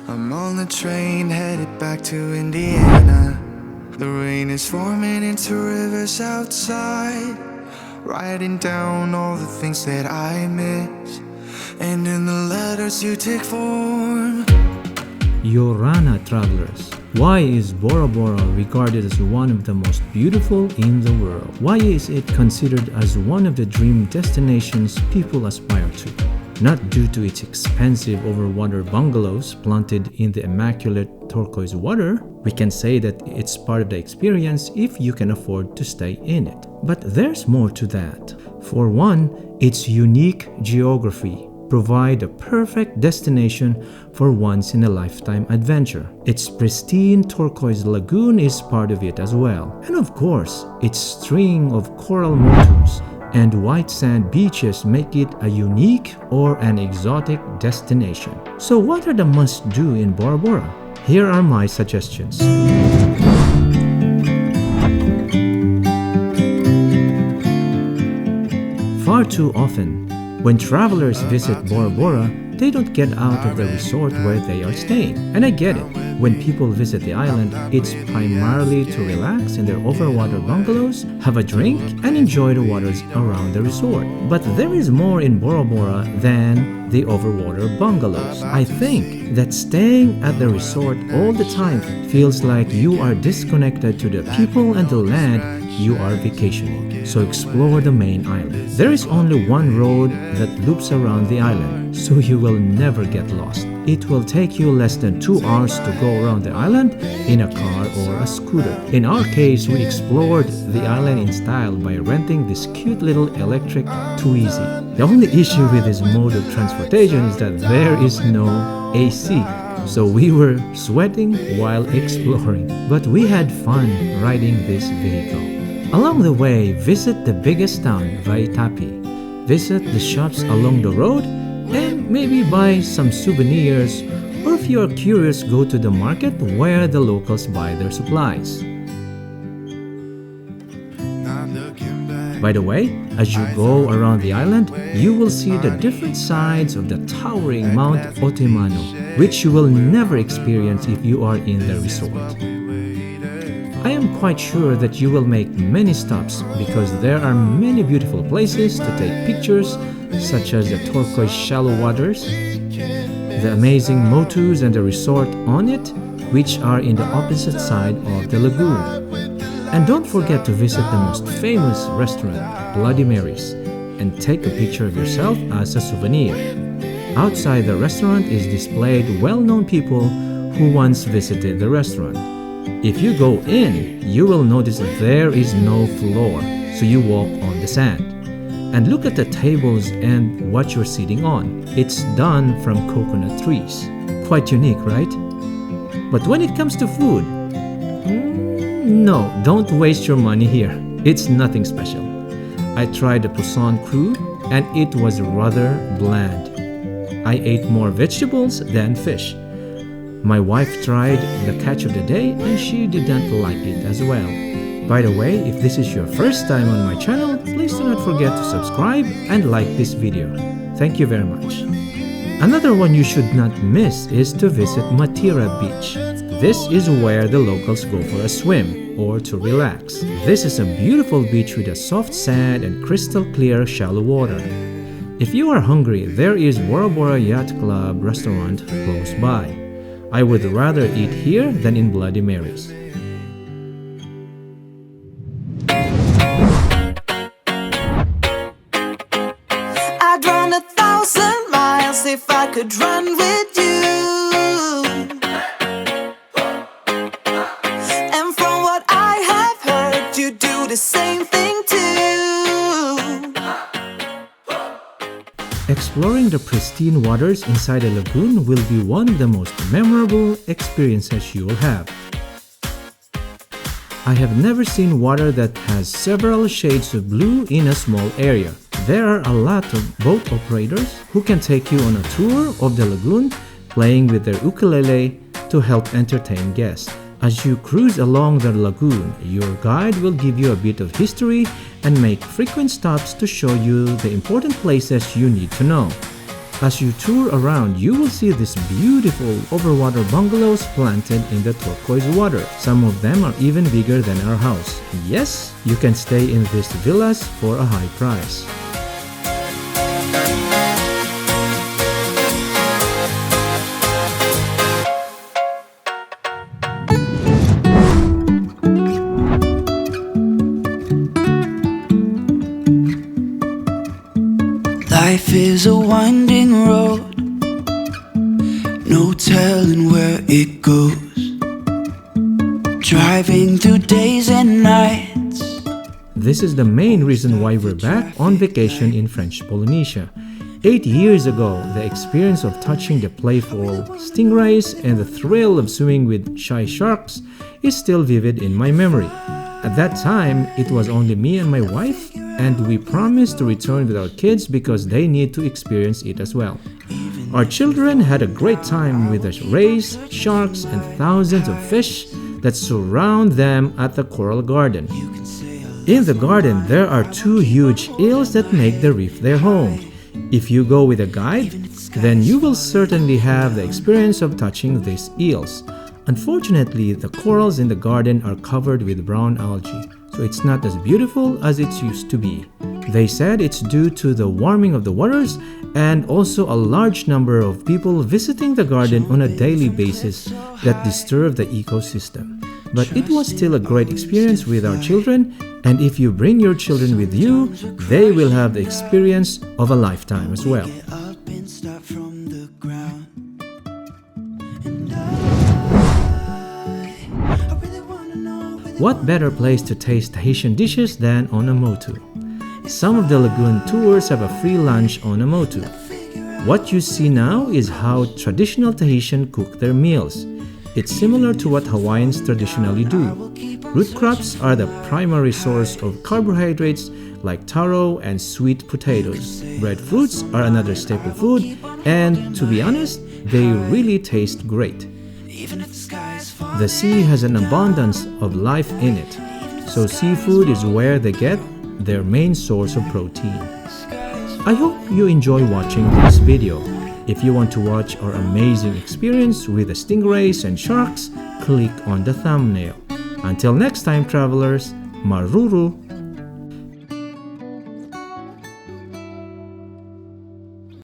I'm on the train headed back to Indiana. The rain is forming into rivers outside, writing down all the things that I miss, and in the letters you take form. Yorana travelers, why is Bora Bora regarded as one of the most beautiful in the world? Why is it considered as one of the dream destinations people aspire to? Not due to its expensive overwater bungalows planted in the immaculate turquoise water. We can say that it's part of the experience if you can afford to stay in it. But there's more to that. For one, its unique geography provide a perfect destination for once-in-a-lifetime adventure. Its pristine turquoise lagoon is part of it as well. And of course, its string of coral motifs and white sand beaches make it a unique or an exotic destination. So what are the must-do in Bora Bora? Here are my suggestions. Far too often, when travelers visit Bora Bora, they don't get out of the resort where they are staying. And I get it. When people visit the island, it's primarily to relax in their overwater bungalows, have a drink, and enjoy the waters around the resort. But there is more in Bora Bora than the overwater bungalows. I think that staying at the resort all the time feels like you are disconnected to the people and the land you are vacationing. So explore the main island. There is only one road that loops around the island, so you will never get lost. It will take you less than 2 hours to go around the island in a car or a scooter. In our case, we explored the island in style by renting this cute little electric Twizy. The only issue with this mode of transportation is that there is no AC. So we were sweating while exploring, but we had fun riding this vehicle. Along the way, visit the biggest town, Vaitapi. Visit the shops along the road and maybe buy some souvenirs, or if you are curious, go to the market where the locals buy their supplies. By the way, as you go around the island, you will see the different sides of the towering Mount Otemano, which you will never experience if you are in the resort. I am quite sure that you will make many stops because there are many beautiful places to take pictures, such as the turquoise shallow waters, the amazing motus and the resort on it, which are in the opposite side of the lagoon. And don't forget to visit the most famous restaurant, Bloody Mary's, and take a picture of yourself as a souvenir. Outside the restaurant is displayed well-known people who once visited the restaurant. If you go in, you will notice that there is no floor, so you walk on the sand. And look at the tables and what you're sitting on. It's done from coconut trees. Quite unique, right? But when it comes to food, no, don't waste your money here. It's nothing special. I tried the poisson cru and it was rather bland. I ate more vegetables than fish. My wife tried the catch of the day and she didn't like it as well. By the way, if this is your first time on my channel, please do not forget to subscribe and like this video. Thank you very much. Another one you should not miss is to visit Matira Beach. This is where the locals go for a swim or to relax. This is a beautiful beach with a soft sand and crystal clear shallow water. If you are hungry, there is Bora Bora Yacht Club restaurant close by. I would rather eat here than in Bloody Mary's. I'd run 1,000 miles if I could run with you. And from what I have heard, you do the same thing too. Exploring the pristine waters inside a lagoon will be one of the most memorable experiences you will have. I have never seen water that has several shades of blue in a small area. There are a lot of boat operators who can take you on a tour of the lagoon, playing with their ukulele to help entertain guests. As you cruise along the lagoon, your guide will give you a bit of history and make frequent stops to show you the important places you need to know. As you tour around, you will see these beautiful overwater bungalows planted in the turquoise water. Some of them are even bigger than our house. Yes, you can stay in these villas for a high price. Life is a winding road, no telling where it goes. Driving through days and nights. This is the main reason why we're back on vacation in French Polynesia. 8 years ago, the experience of touching the playful stingrays and the thrill of swimming with shy sharks is still vivid in my memory. At that time, it was only me and my wife, and we promised to return with our kids because they need to experience it as well. Our children had a great time with the rays, sharks, and thousands of fish that surround them at the coral garden. In the garden, there are 2 huge eels that make the reef their home. If you go with a guide, then you will certainly have the experience of touching these eels. Unfortunately, the corals in the garden are covered with brown algae, so it's not as beautiful as it used to be. They said it's due to the warming of the waters and also a large number of people visiting the garden on a daily basis that disturb the ecosystem. But it was still a great experience with our children, and if you bring your children with you, they will have the experience of a lifetime as well. What better place to taste Tahitian dishes than on a motu? Some of the lagoon tours have a free lunch on a motu. What you see now is how traditional Tahitian cook their meals. It's similar to what Hawaiians traditionally do. Root crops are the primary source of carbohydrates like taro and sweet potatoes. Breadfruits are another staple food, and to be honest, they really taste great. The sea has an abundance of life in it, so seafood is where they get their main source of protein. I hope you enjoy watching this video. If you want to watch our amazing experience with the stingrays and sharks, click on the thumbnail. Until next time, travelers, maruru!